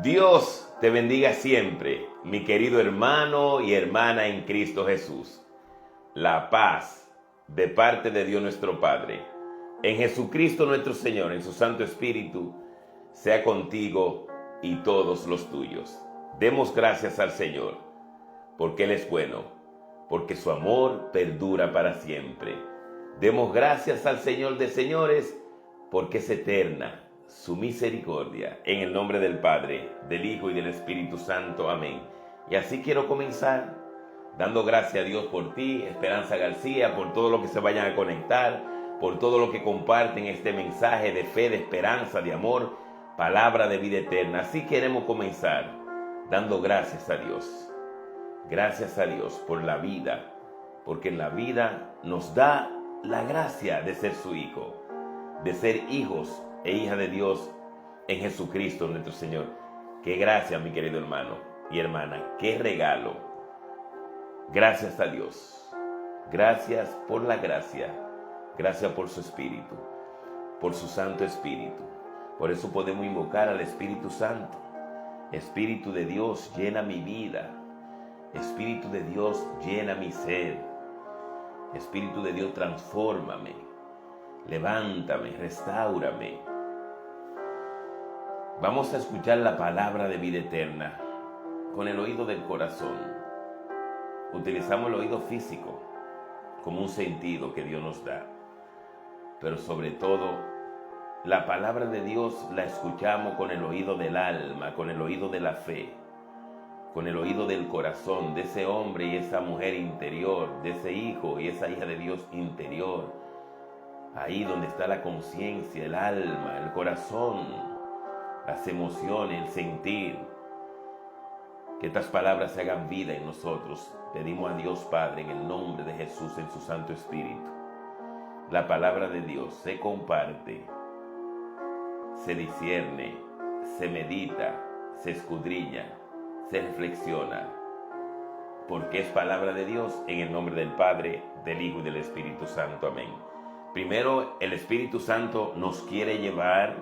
Dios te bendiga siempre, mi querido hermano y hermana en Cristo Jesús. La paz de parte de Dios nuestro Padre, en Jesucristo nuestro Señor, en su Santo Espíritu, sea contigo y todos los tuyos. Demos gracias al Señor, porque Él es bueno, porque su amor perdura para siempre. Demos gracias al Señor de señores, porque es eterna su misericordia, en el nombre del Padre, del Hijo y del Espíritu Santo. Amén. Y así quiero comenzar dando gracias a Dios por ti, Esperanza García, por todo lo que se vayan a conectar, por todo lo que comparten este mensaje de fe, de esperanza, de amor, palabra de vida eterna. Así queremos comenzar dando gracias a Dios. Gracias a Dios por la vida, porque en la vida nos da la gracia de ser su hijo, de ser hijos e hija de Dios en Jesucristo nuestro Señor. Qué gracia, mi querido hermano y hermana, qué regalo. Gracias a Dios, gracias por la gracia, gracias por su Espíritu, por su Santo Espíritu. Por eso podemos invocar al Espíritu Santo. Espíritu de Dios, llena mi vida. Espíritu de Dios, llena mi ser. Espíritu de Dios, transfórmame, levántame, restáurame. Vamos a escuchar la palabra de vida eterna con el oído del corazón. Utilizamos el oído físico como un sentido que Dios nos da, pero sobre todo la palabra de Dios la escuchamos con el oído del alma, con el oído de la fe, con el oído del corazón, de ese hombre y esa mujer interior, de ese hijo y esa hija de Dios interior. Ahí donde está la conciencia, el alma, el corazón, las emociones, el sentir. Que estas palabras se hagan vida en nosotros. Pedimos a Dios Padre en el nombre de Jesús, en su Santo Espíritu. La palabra de Dios se comparte, se discierne, se medita, se escudriña, se reflexiona, porque es palabra de Dios, en el nombre del Padre, del Hijo y del Espíritu Santo. Amén. Primero, el Espíritu Santo nos quiere llevar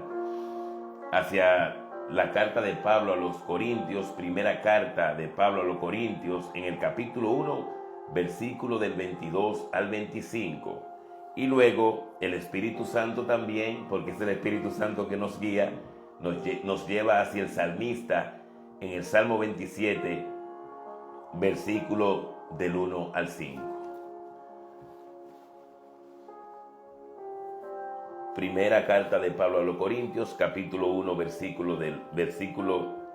hacia la carta de Pablo a los Corintios, primera carta de Pablo a los Corintios, en el capítulo 1, versículo del 22 al 25. Y luego el Espíritu Santo también, porque es el Espíritu Santo que nos guía, nos lleva hacia el salmista en el Salmo 27, versículo del 1 al 5. Primera carta de Pablo a los Corintios, capítulo 1, versículo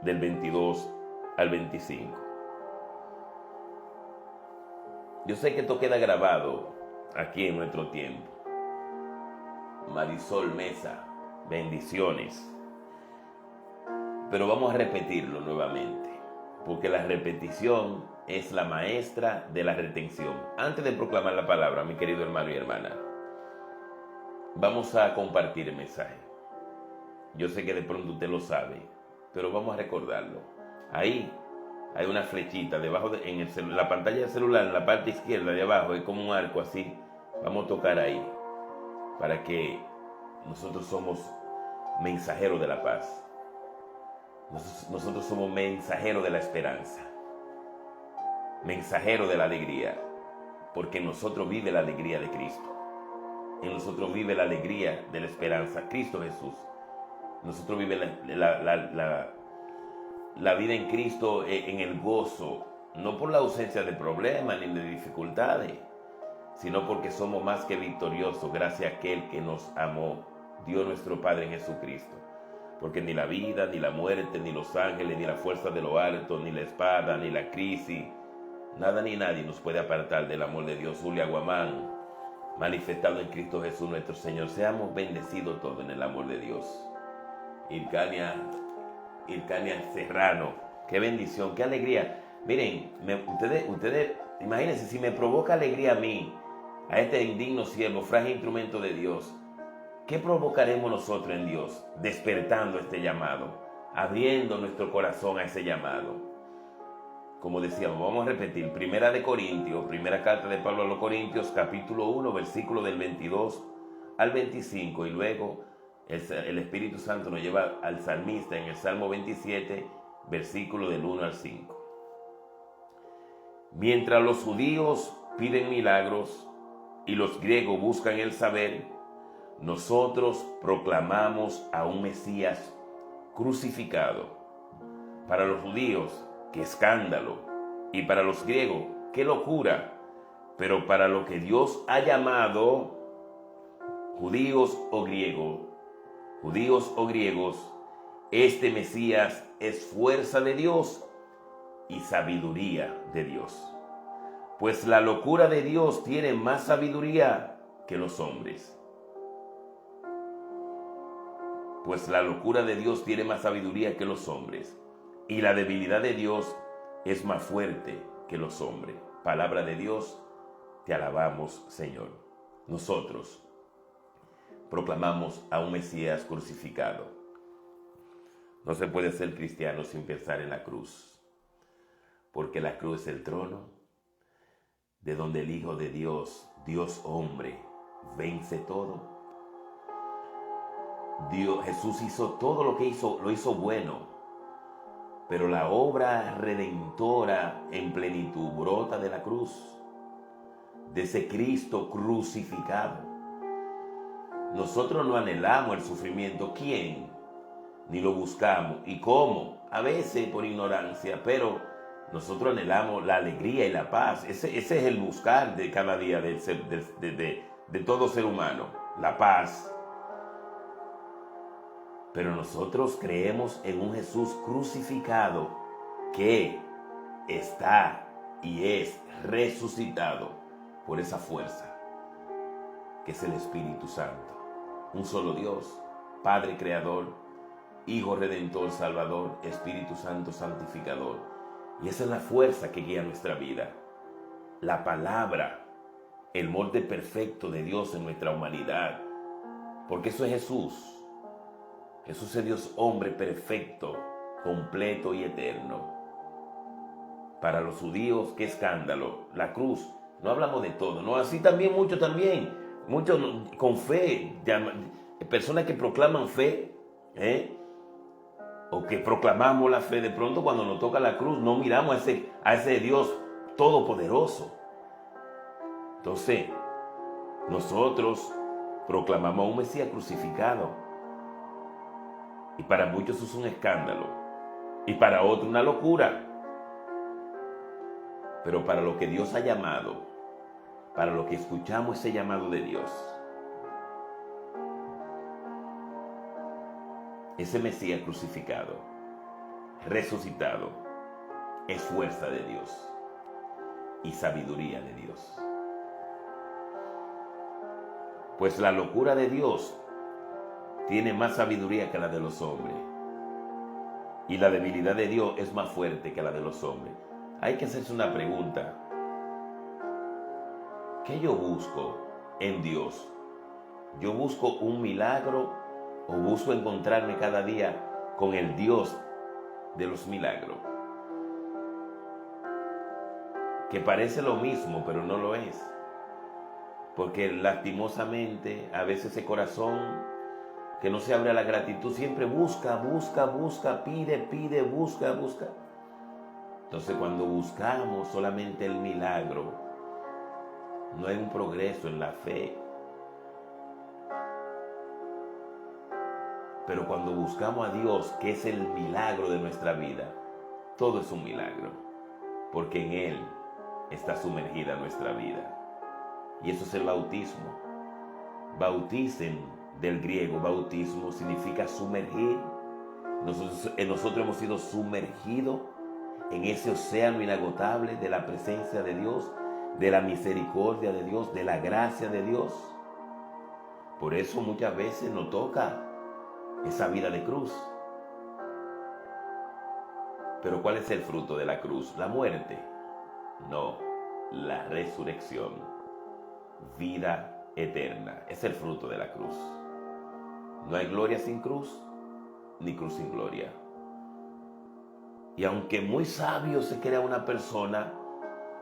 del 22 al 25. Yo sé que esto queda grabado aquí en nuestro tiempo. Marisol Mesa, bendiciones. Pero vamos a repetirlo nuevamente, porque la repetición es la maestra de la retención. Antes de proclamar la palabra, mi querido hermano y hermana, vamos a compartir el mensaje. Yo sé que de pronto usted lo sabe, pero vamos a recordarlo. Ahí hay una flechita debajo en la pantalla del celular, en la parte izquierda de abajo, es como un arco así. Vamos a tocar ahí para que nosotros somos mensajeros de la paz. Nosotros somos mensajeros de la esperanza, mensajeros de la alegría, porque en nosotros vive la alegría de Cristo. En nosotros vive la alegría de la esperanza, Cristo Jesús. Nosotros vive la vida en Cristo, en el gozo, no por la ausencia de problemas ni de dificultades, sino porque somos más que victoriosos gracias a aquel que nos amó, Dios nuestro Padre en Jesucristo. Porque ni la vida, ni la muerte, ni los ángeles, ni la fuerza de lo alto, ni la espada, ni la crisis, nada ni nadie nos puede apartar del amor de Dios. Julia Guamán, manifestado en Cristo Jesús nuestro Señor. Seamos bendecidos todos en el amor de Dios. Ircania Serrano, qué bendición, qué alegría. Miren, ustedes, imagínense, si me provoca alegría a mí, a este indigno siervo, frágil instrumento de Dios, ¿qué provocaremos nosotros en Dios? Despertando este llamado, abriendo nuestro corazón a ese llamado. Como decíamos, vamos a repetir, primera carta de Pablo a los Corintios, capítulo 1, versículo del 22 al 25, y luego El Espíritu Santo nos lleva al salmista en el Salmo 27, versículo del 1 al 5. Mientras los judíos piden milagros y los griegos buscan el saber, nosotros proclamamos a un Mesías crucificado. Para los judíos, qué escándalo, y para los griegos, qué locura. Pero para lo que Dios ha llamado, judíos o griegos, este Mesías es fuerza de Dios y sabiduría de Dios. Pues la locura de Dios tiene más sabiduría que los hombres. Pues la locura de Dios tiene más sabiduría que los hombres, y la debilidad de Dios es más fuerte que los hombres. Palabra de Dios, te alabamos, Señor. Nosotros proclamamos a un Mesías crucificado. No se puede ser cristiano sin pensar en la cruz, porque la cruz es el trono de donde el Hijo de Dios, Dios hombre, vence todo. Jesús hizo todo lo que hizo, lo hizo bueno, pero la obra redentora en plenitud brota de la cruz, de ese Cristo crucificado. Nosotros no anhelamos el sufrimiento. ¿Quién? Ni lo buscamos. ¿Y cómo? A veces por ignorancia, pero nosotros anhelamos la alegría y la paz. Ese es el buscar de cada día de todo ser humano, la paz. Pero nosotros creemos en un Jesús crucificado que está y es resucitado por esa fuerza que es el Espíritu Santo. Un solo Dios, Padre Creador, Hijo Redentor, Salvador, Espíritu Santo Santificador. Y esa es la fuerza que guía nuestra vida. La palabra, el molde perfecto de Dios en nuestra humanidad. Porque eso es Jesús. Jesús es Dios hombre perfecto, completo y eterno. Para los judíos, qué escándalo. La cruz, no hablamos de todo, ¿no? Así también muchos con fe, personas que proclaman fe, o que proclamamos la fe, de pronto cuando nos toca la cruz, no miramos a ese Dios todopoderoso. Entonces, nosotros proclamamos a un Mesías crucificado. Y para muchos eso es un escándalo. Y para otros una locura. Pero para lo que Dios ha llamado, para lo que escuchamos ese llamado de Dios, ese Mesías crucificado, resucitado, es fuerza de Dios y sabiduría de Dios. Pues la locura de Dios tiene más sabiduría que la de los hombres. Y la debilidad de Dios es más fuerte que la de los hombres. Hay que hacerse una pregunta. ¿Qué yo busco en Dios? ¿Yo busco un milagro o busco encontrarme cada día con el Dios de los milagros? Que parece lo mismo, pero no lo es. Porque lastimosamente a veces ese corazón que no se abre a la gratitud, siempre busca, pide, busca. Entonces cuando buscamos solamente el milagro, no hay un progreso en la fe. Pero cuando buscamos a Dios, que es el milagro de nuestra vida, todo es un milagro, porque en Él está sumergida nuestra vida. Y eso es el bautismo. Bauticen, del griego, bautismo, significa sumergir. Nosotros hemos sido sumergidos en ese océano inagotable de la presencia de Dios, de la misericordia de Dios, de la gracia de Dios. Por eso muchas veces nos toca esa vida de cruz. Pero ¿cuál es el fruto de la cruz? ¿La muerte? No, la resurrección, vida eterna. Es el fruto de la cruz. No hay gloria sin cruz, ni cruz sin gloria. Y aunque muy sabio se crea una persona,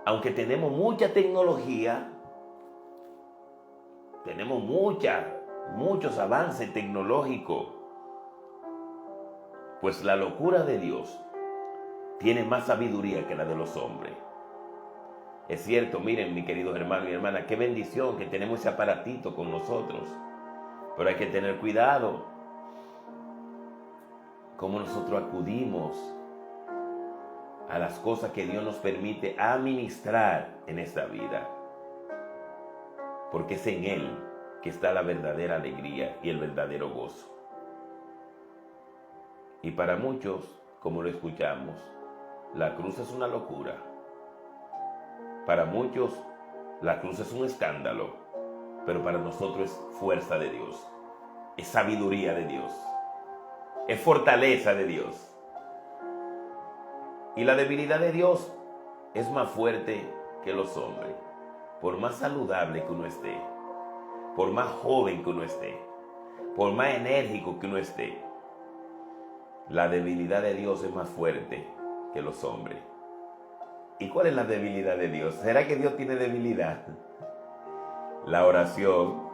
aunque tenemos mucha tecnología, tenemos mucha muchos avances tecnológicos. Pues la locura de Dios tiene más sabiduría que la de los hombres. Es cierto, miren, mis queridos hermanos y hermanas, qué bendición que tenemos ese aparatito con nosotros. Pero hay que tener cuidado cómo nosotros acudimos a las cosas que Dios nos permite administrar en esta vida. Porque es en Él que está la verdadera alegría y el verdadero gozo. Y para muchos, como lo escuchamos, la cruz es una locura. Para muchos, la cruz es un escándalo, pero para nosotros es fuerza de Dios, es sabiduría de Dios, es fortaleza de Dios. Y la debilidad de Dios es más fuerte que los hombres. Por más saludable que uno esté, por más joven que uno esté, por más enérgico que uno esté, la debilidad de Dios es más fuerte que los hombres. ¿Y cuál es la debilidad de Dios? ¿Será que Dios tiene debilidad? La oración,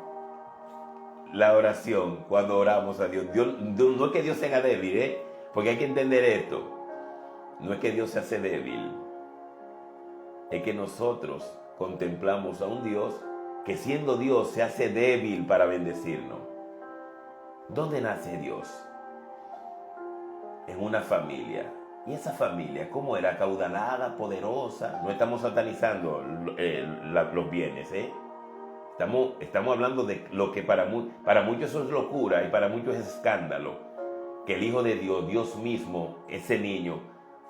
cuando oramos a Dios, no es que Dios sea débil, porque hay que entender esto. No es que Dios se hace débil, es que nosotros contemplamos a un Dios que siendo Dios se hace débil para bendecirnos. ¿Dónde nace Dios? En una familia. Y esa familia, ¿cómo era? Acaudalada, poderosa. No estamos satanizando los bienes, Estamos hablando de lo que para muchos eso es locura y para muchos es escándalo. Que el Hijo de Dios, Dios mismo, ese niño,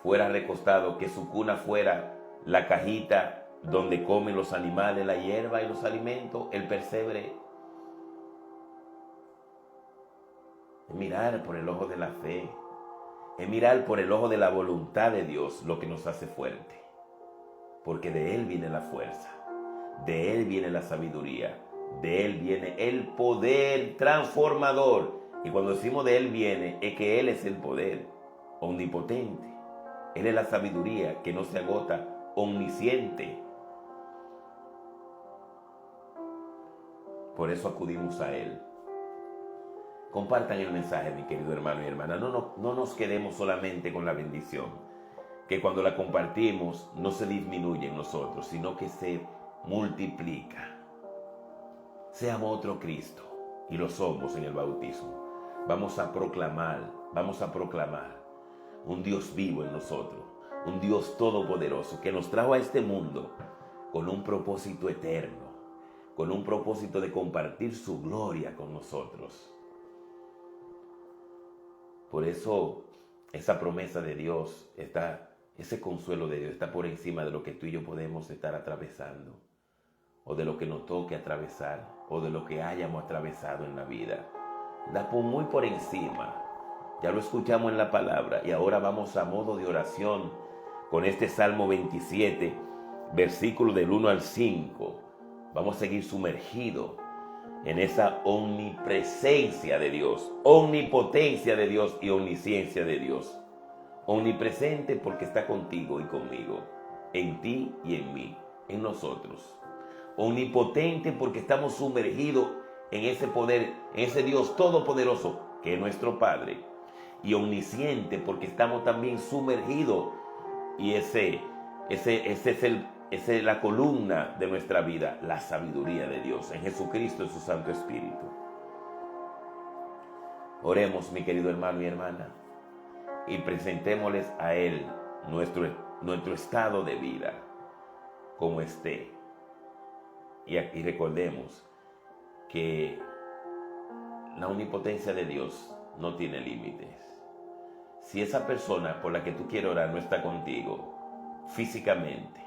fuera recostado, que su cuna fuera la cajita donde comen los animales, la hierba y los alimentos, el pesebre. Es mirar por el ojo de la fe. Es mirar por el ojo de la voluntad de Dios lo que nos hace fuerte. Porque de Él viene la fuerza, de Él viene la sabiduría, de Él viene el poder transformador. Y cuando decimos de Él viene, es que Él es el poder omnipotente. Él es la sabiduría que no se agota, omnisciente. Por eso acudimos a Él. Compartan el mensaje, mi querido hermano y hermana. No nos quedemos solamente con la bendición, que cuando la compartimos no se disminuye en nosotros, sino que se multiplica. Seamos otro Cristo, y lo somos en el bautismo. Vamos a proclamar un Dios vivo en nosotros, un Dios todopoderoso que nos trajo a este mundo con un propósito eterno, con un propósito de compartir su gloria con nosotros. Por eso esa promesa de Dios, ese consuelo de Dios está por encima de lo que tú y yo podemos estar atravesando, o de lo que nos toque atravesar, o de lo que hayamos atravesado en la vida. Da muy por encima. Ya lo escuchamos en la palabra y ahora vamos a modo de oración con este Salmo 27, versículo del 1 al 5. Vamos a seguir sumergidos en esa omnipresencia de Dios, omnipotencia de Dios y omnisciencia de Dios. Omnipresente porque está contigo y conmigo, en ti y en mí, en nosotros. Omnipotente porque estamos sumergidos en ese poder, en ese Dios todopoderoso que es nuestro Padre. Y omnisciente porque estamos también sumergidos y esa es la columna de nuestra vida, la sabiduría de Dios, en Jesucristo, en su Santo Espíritu. Oremos, mi querido hermano y hermana, y presentémosles a Él nuestro estado de vida, como esté. Y recordemos que la omnipotencia de Dios no tiene límites. Si esa persona por la que tú quieres orar no está contigo físicamente,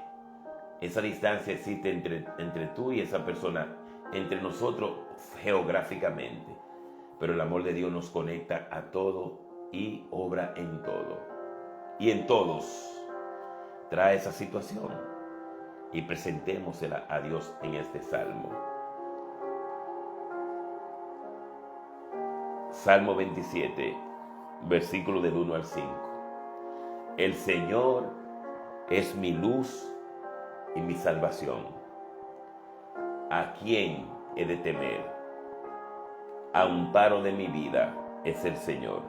esa distancia existe entre tú y esa persona, entre nosotros geográficamente, pero el amor de Dios nos conecta a todo y obra en todo. Y en todos trae esa situación y presentémosela a Dios en este salmo. Salmo 27, versículo del 1 al 5. El Señor es mi luz y mi salvación. ¿A quién he de temer? amparo de mi vida es el Señor.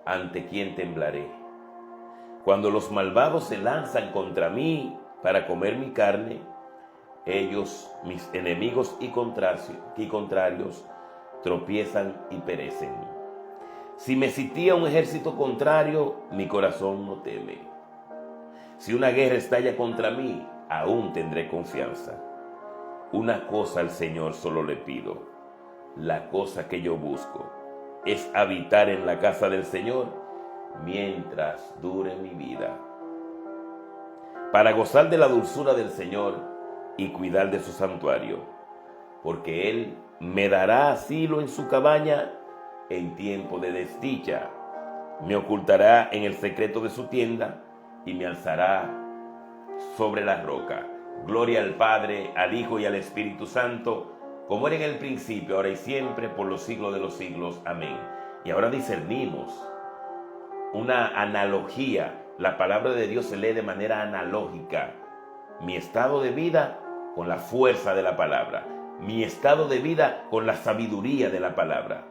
¿Ante quién temblaré? Cuando los malvados se lanzan contra mí para comer mi carne, ellos, mis enemigos y contrarios, tropiezan y perecen. Si me sitía un ejército contrario, mi corazón no teme. Si una guerra estalla contra mí, aún tendré confianza. Una cosa al Señor solo le pido, la cosa que yo busco, es habitar en la casa del Señor mientras dure mi vida, para gozar de la dulzura del Señor y cuidar de su santuario, porque Él me dará asilo en su cabaña en tiempo de desdicha, me ocultará en el secreto de su tienda y me alzará sobre la roca. Gloria al Padre, al Hijo y al Espíritu Santo, como era en el principio, ahora y siempre, por los siglos de los siglos. Amén. Y ahora discernimos una analogía. La palabra de Dios se lee de manera analógica. Mi estado de vida con la fuerza de la palabra. Mi estado de vida con la sabiduría de la palabra.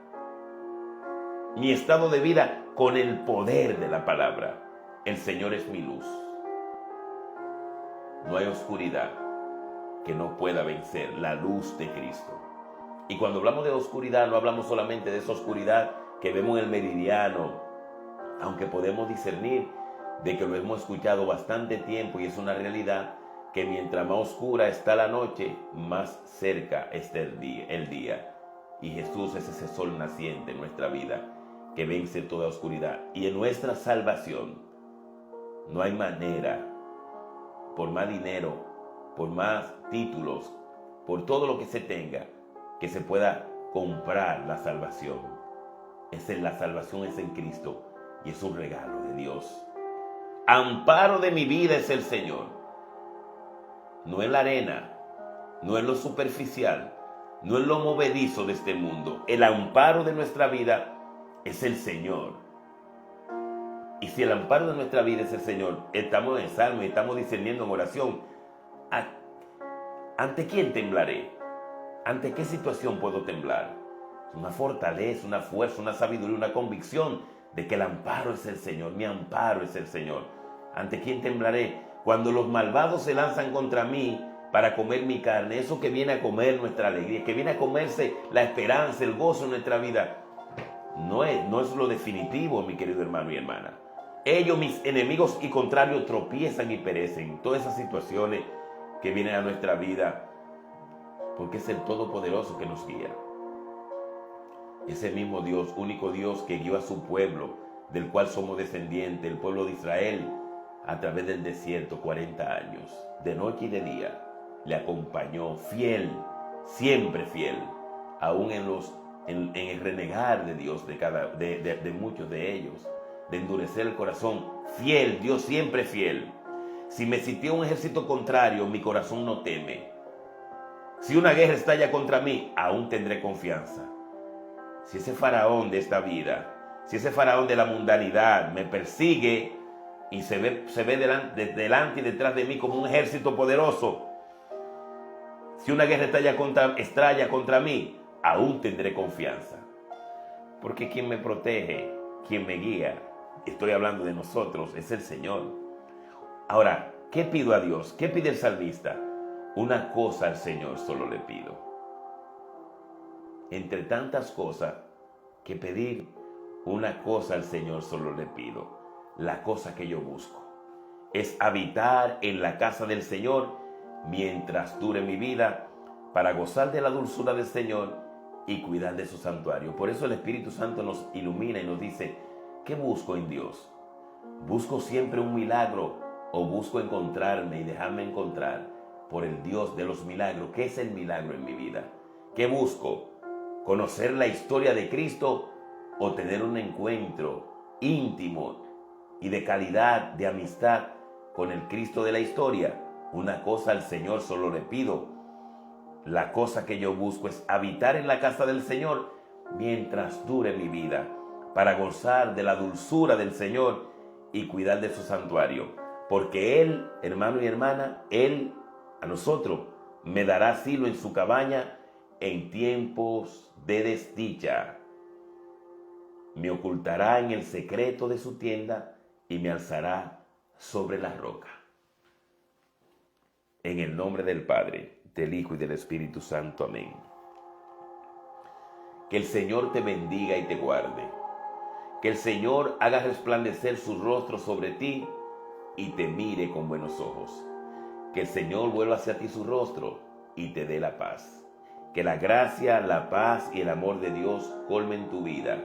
Mi estado de vida con el poder de la palabra. El Señor es mi luz. No hay oscuridad que no pueda vencer la luz de Cristo. Y cuando hablamos de oscuridad, no hablamos solamente de esa oscuridad que vemos en el meridiano, aunque podemos discernir de que lo hemos escuchado bastante tiempo y es una realidad que mientras más oscura está la noche, más cerca está el día. Y Jesús es ese sol naciente en nuestra vida que vence toda oscuridad. Y en nuestra salvación no hay manera, por más dinero, por más títulos, por todo lo que se tenga, que se pueda comprar la salvación. La salvación es en Cristo y es un regalo de Dios. Amparo de mi vida es el Señor. No en la arena, no en lo superficial, no en lo movedizo de este mundo. El amparo de nuestra vida es el Señor. Y si el amparo de nuestra vida es el Señor, estamos en salmo y estamos discerniendo en oración. ¿Ante quién temblaré? ¿Ante qué situación puedo temblar? Una fortaleza, una fuerza, una sabiduría, una convicción de que el amparo es el Señor, mi amparo es el Señor. ¿Ante quién temblaré? Cuando los malvados se lanzan contra mí para comer mi carne, eso que viene a comer nuestra alegría, que viene a comerse la esperanza, el gozo en nuestra vida, no es lo definitivo, mi querido hermano y hermana. Ellos, mis enemigos y contrarios, tropiezan y perecen. Todas esas situaciones que vienen a nuestra vida, porque es el Todopoderoso que nos guía. Ese mismo Dios, único Dios que guió a su pueblo, del cual somos descendientes, el pueblo de Israel, a través del desierto 40 años, de noche y de día, le acompañó fiel, siempre fiel, aún en el renegar de Dios de muchos de ellos, de endurecer el corazón, fiel, Dios siempre fiel. Si me sitió un ejército contrario, mi corazón no teme. Si una guerra estalla contra mí, aún tendré confianza. Si ese faraón de esta vida, si ese faraón de la mundanidad me persigue y se ve delante y detrás de mí como un ejército poderoso, si una guerra estalla contra mí, aún tendré confianza. Porque quien me protege, quien me guía, estoy hablando de nosotros, es el Señor. Ahora, ¿qué pido a Dios? ¿Qué pide el salmista? Una cosa al Señor solo le pido. Entre tantas cosas que pedir, una cosa al Señor solo le pido. La cosa que yo busco es habitar en la casa del Señor mientras dure mi vida, para gozar de la dulzura del Señor y cuidar de su santuario. Por eso el Espíritu Santo nos ilumina y nos dice, ¿qué busco en Dios? ¿Busco siempre un milagro o busco encontrarme y dejarme encontrar por el Dios de los milagros? ¿Qué es el milagro en mi vida? ¿Qué busco? ¿Conocer la historia de Cristo o tener un encuentro íntimo y de calidad, de amistad con el Cristo de la historia? Una cosa al Señor solo le pido. La cosa que yo busco es habitar en la casa del Señor mientras dure mi vida, para gozar de la dulzura del Señor y cuidar de su santuario. Porque Él, hermano y hermana, Él a nosotros me dará asilo en su cabaña en tiempos de desdicha. Me ocultará en el secreto de su tienda y me alzará sobre la roca. En el nombre del Padre, del Hijo y del Espíritu Santo. Amén. Que el Señor te bendiga y te guarde. Que el Señor haga resplandecer su rostro sobre ti y te mire con buenos ojos. Que el Señor vuelva hacia ti su rostro y te dé la paz. Que la gracia, la paz y el amor de Dios colmen tu vida,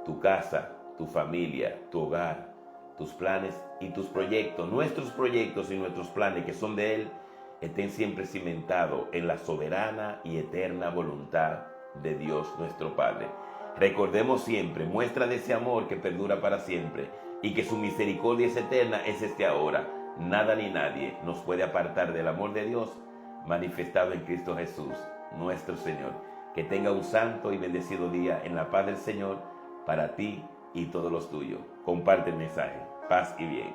tu casa, tu familia, tu hogar, tus planes y tus proyectos. Nuestros proyectos y nuestros planes que son de Él estén siempre cimentados en la soberana y eterna voluntad de Dios nuestro Padre. Recordemos siempre, muestra de ese amor que perdura para siempre y que su misericordia es eterna, es ahora. Nada ni nadie nos puede apartar del amor de Dios manifestado en Cristo Jesús, nuestro Señor. Que tenga un santo y bendecido día en la paz del Señor para ti y todos los tuyos. Comparte el mensaje. Paz y bien.